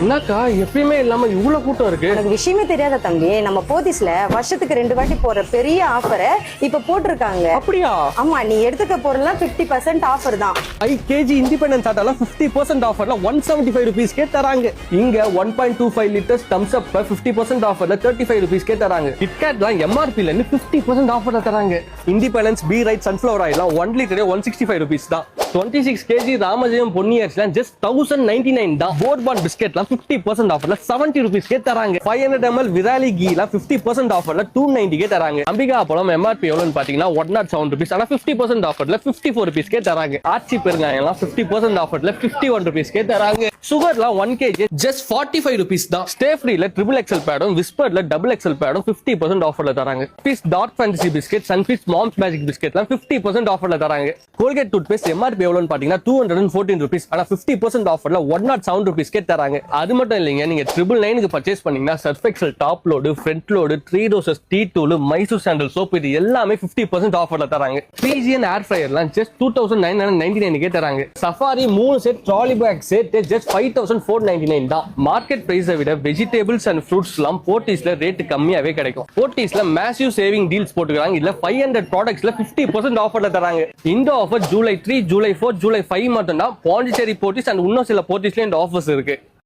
என்னக்கா எப்பயுமே இல்லாம இவ்வளவு கூட்டம் இருக்கு? எனக்கு விஷயமே தெரியாத தம்பி, நம்ம போத்தீஸ்ல வருஷத்துக்கு 2 வாட்டி போற பெரிய ஆஃபரை இப்ப போட்டிருக்காங்க. அப்படியா? ஆமா, நீ எடுத்துக்க போறலாம் 50% ஆஃபர் தான். 5 kg இண்டிபெண்டன்ஸ் ஆட்டால 50% ஆஃபர்ல 175 rupees தராங்க. இங்க 1.25 லிட்டர்ஸ் தம்ஸ் அப் 50% ஆஃபர்ல 35 rupees தராங்க. கிட்கேட்லாம் எம்ஆர்பில இருந்து 50% ஆஃபர்ல தராங்க. இண்டிபெண்டன்ஸ் பி ரைட் சன்ஃபிளவர் ஆயிலாம் 1 லிட்டரே 165 rupees தான். 26 kg ராமஜெயம் பொன்னி அரிசிலாம் ஜஸ்ட் 1099 தான். போர்பான் பிஸ்கெட்லாம் 50% ஆஃபர்ல 70 rupees தராங்க. 500 ml விராலி கீலாம் 50% ஆஃபர்ல 290 தராங்க. அம்பிகா பழம் எம்ஆர்பி எவ்வளவுன்னு பாத்தீங்கன்னா 107 rupees, ஆனா 50% ஆஃபர்ல 54 rupees தராங்க. ஆச்சி பெருங்காயம்லாம் 50% ஆஃபர்ல 51 rupees தராங்க. சுகர்லாம் 1 kg ஜஸ்ட் 45 rupees தான். ஸ்டே ஃப்ரீல ட்ரிபிள் எக்ஸல் பேடும் விஸ்பர்ல டபுள் எக்ஸல் பேடும் 50% ஆஃபர்ல தராங்க. பீஸ் Dark Fantasy biscuit, Sunfeast Mom's Magic பிஸ்கெட்லாம் 50% ஆஃபர்ல தராங்க. கோல்கேட் டூத் பேஸ்ட் எம்ஆர்பி எவ்வளவுன்னு பாத்தீங்கன்னா 214 rupees, ஆனா 50% ஆஃபர்ல 107 rupees தராங்க. அது மட்டும் இல்லைங்க, நீங்க 999க்கு பர்ச்சேஸ் பண்ணீங்கன்னா surf XL top load, front load, 3 roses tea தூள், மைசூர் சாண்டல் சோப் இது எல்லாமே 50% ஆஃபர்ல தராங்க. ஃப்ரீஜியன் ஏர் ஃப்ரையர்லாம் ஜஸ்ட் 2999 தராங்க. Safari 3 set trolley bag set just 5499 தான். மார்க்கெட் பிரைஸை விட வெஜிடபிள்ஸ் அண்ட் ஃப்ரூட்ஸ்லாம் போத்தீஸ்ல ரேட் கம்மியாவே கிடைக்கும். போத்தீஸ்ல மேசிவ் சேவிங் டீல்ஸ் போட்டுக்கிறாங்க. இதுல 500 ப்ராடக்ட்ஸ்ல 50% ஆஃபர்ல தராங்க. இந்த ஆஃபர் ஜூலை 3, ஜூலை 4, ஜூலை 5 மட்டும் தான். பாண்டிச்சேரி போத்தீஸ் அண்ட் இன்னும் சில போத்தீஸ்ல இந்த ஆஃபர்ஸ் இருக்கு.